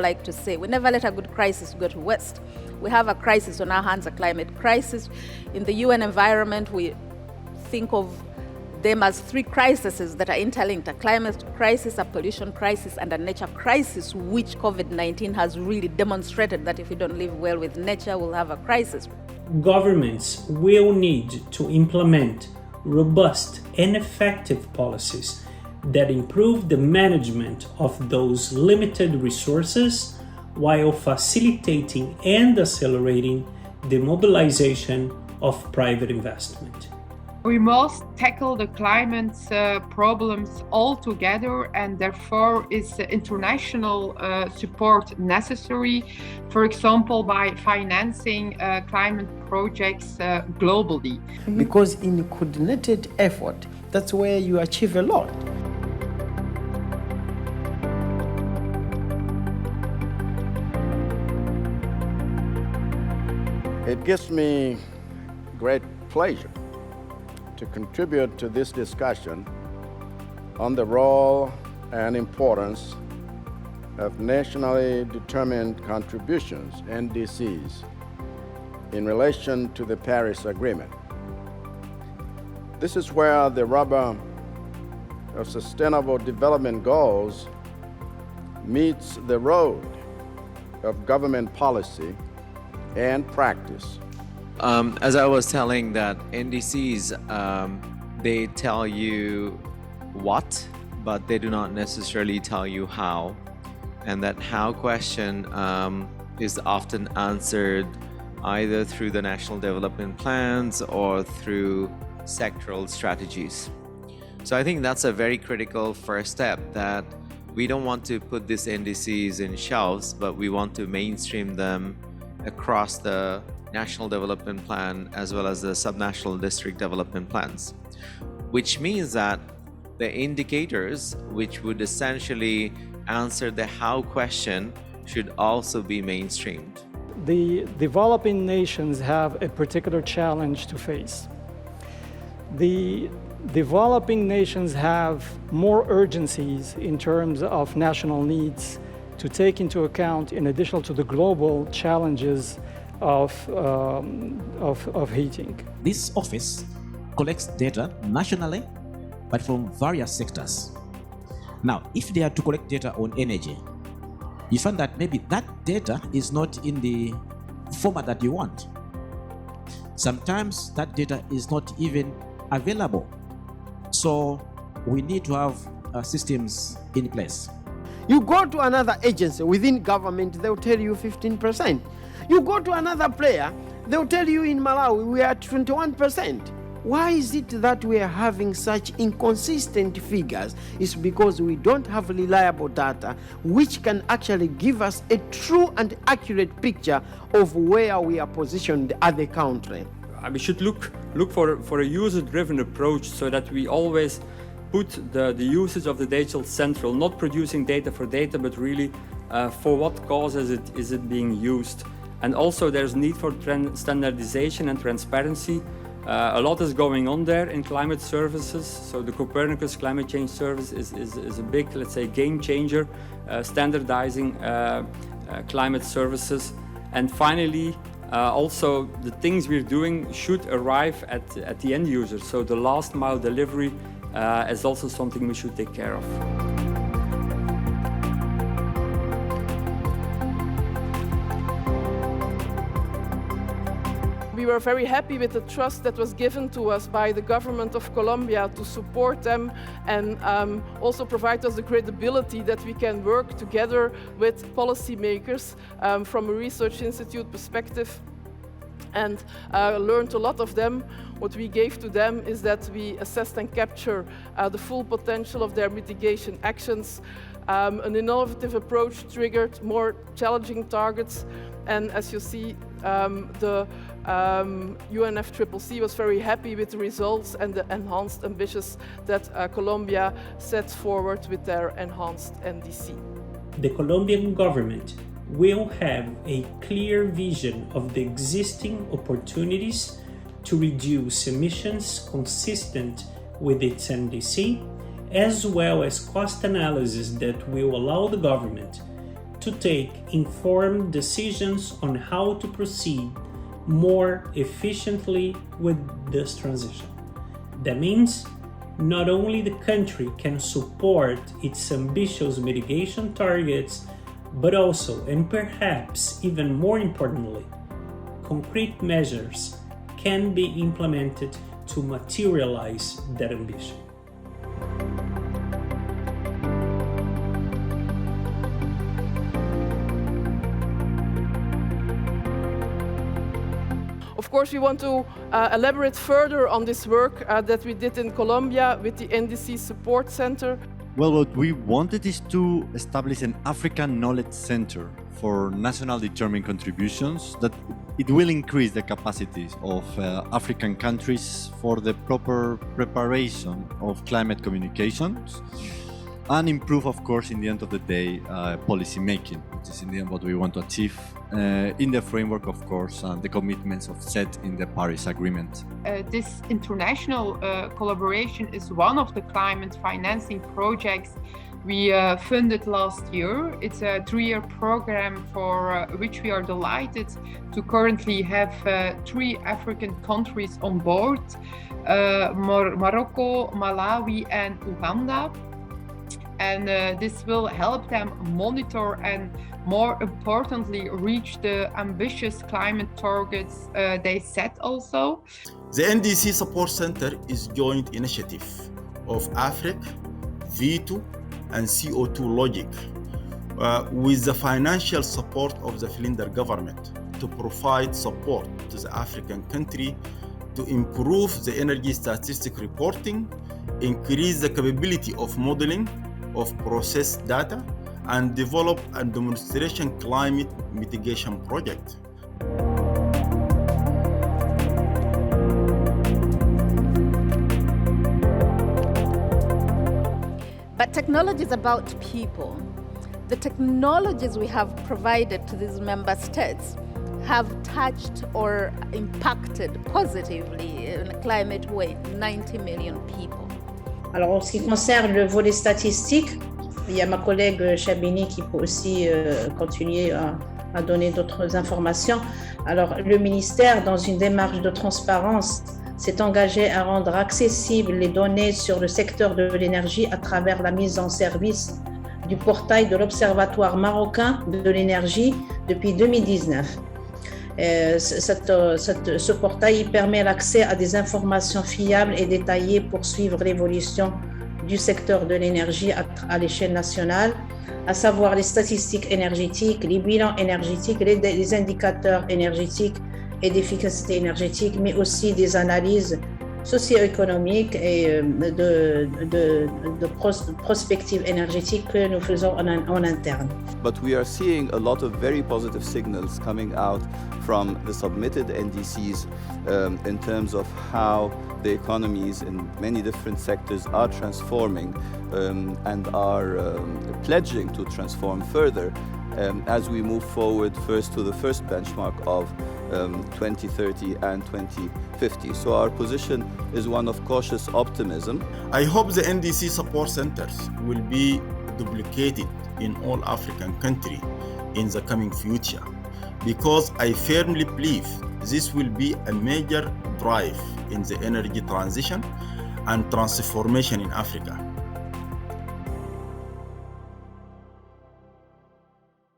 people like to say, we never let a good crisis go to waste. We have a crisis on our hands, a climate crisis. In the UN environment, we think of them as three crises that are interlinked: a climate crisis, a pollution crisis, and a nature crisis, which COVID-19 has really demonstrated that if we don't live well with nature, we'll have a crisis. Governments will need to implement robust and effective policies that improve the management of those limited resources while facilitating and accelerating the mobilization of private investment. We must tackle the climate problems all together, and therefore is international support necessary, for example, by financing climate projects globally. Because in coordinated effort, that's where you achieve a lot. It gives me great pleasure to contribute to this discussion on the role and importance of nationally determined contributions, NDCs, in relation to the Paris Agreement. This is where the rubber of Sustainable Development Goals meets the road of government policy and practice. As I was telling that NDCs, they tell you what, but they do not necessarily tell you how. And that how question is often answered either through the national development plans or through sectoral strategies. So I think that's a very critical first step, that we don't want to put these NDCs in shelves, but we want to mainstream them across the National Development Plan as well as the subnational district development plans, which means that the indicators which would essentially answer the how question should also be mainstreamed. The developing nations have a particular challenge to face. The developing nations have more urgencies in terms of national needs to take into account, in addition to the global challenges of heating. This office collects data nationally, but from various sectors. Now, if they are to collect data on energy, you find that maybe that data is not in the format that you want. Sometimes that data is not even available. So we need to have systems in place. You go to another agency within government, they'll tell you 15%. You go to another player, they'll tell you in Malawi we are at 21%. Why is it that we are having such inconsistent figures? It's because we don't have reliable data which can actually give us a true and accurate picture of where we are positioned as a country. We should look for a user-driven approach, so that we always put the usage of the data central, not producing data for data, but really for what cause is it being used. And also there's need for standardization and transparency. A lot is going on there in climate services. So the Copernicus Climate Change Service is a big, let's say, game changer, standardizing climate services. And finally, also the things we're doing should arrive at the end user. So the last mile delivery is also something we should take care of. We were very happy with the trust that was given to us by the government of Colombia to support them and also provide us the credibility that we can work together with policymakers from a research institute perspective, and learned a lot of them. What we gave to them is that we assessed and capture the full potential of their mitigation actions. An innovative approach triggered more challenging targets, and as you see, the UNFCCC was very happy with the results and the enhanced ambitions that Colombia sets forward with their enhanced NDC. The Colombian government will have a clear vision of the existing opportunities to reduce emissions consistent with its NDC, as well as cost analysis that will allow the government to take informed decisions on how to proceed more efficiently with this transition. That means not only the country can support its ambitious mitigation targets, but also, and perhaps even more importantly, concrete measures can be implemented to materialize that ambition. Of course, we want to elaborate further on this work that we did in Colombia with the NDC Support Center. Well, what we wanted is to establish an African Knowledge Center for national determined contributions that it will increase the capacities of African countries for the proper preparation of climate communications and improve, of course, in the end of the day, policy making, which is in the end what we want to achieve in the framework, of course, the commitments of set in the Paris Agreement. This international collaboration is one of the climate financing projects we funded last year. It's a 3-year program for which we are delighted to currently have 3 African countries on board, Morocco, Malawi and Uganda. And this will help them monitor and, more importantly, reach the ambitious climate targets they set also. The NDC Support Center is a joint initiative of Africa, VITO and CO2 Logic with the financial support of the Flinders government to provide support to the African country to improve the energy statistic reporting, increase the capability of modeling of process data, and develop a demonstration climate mitigation project. But technology is about people. The technologies we have provided to these member states have touched or impacted positively in a climate way 90 million people. Alors, en ce qui concerne le volet statistique, il y a ma collègue Chabini qui peut aussi continuer à donner d'autres informations. Alors, le ministère, dans une démarche de transparence, s'est engagé à rendre accessibles les données sur le secteur de l'énergie à travers la mise en service du portail de l'Observatoire marocain de l'énergie depuis 2019. Ce portail permet l'accès à des informations fiables et détaillées pour suivre l'évolution du secteur de l'énergie à l'échelle nationale, à savoir les statistiques énergétiques, les bilans énergétiques, les indicateurs énergétiques et d'efficacité énergétique, mais aussi des analyses socio-économiques et de prospective énergétique que nous faisons en interne. But we are seeing a lot of very positive signals coming out from the submitted NDCs in terms of how the economies in many different sectors are transforming and are pledging to transform further as we move forward first to the first benchmark of 2030 and 2050. So our position is one of cautious optimism. I hope the NDC support centers will be duplicated in all African countries in the coming future, because I firmly believe this will be a major drive in the energy transition and transformation in Africa.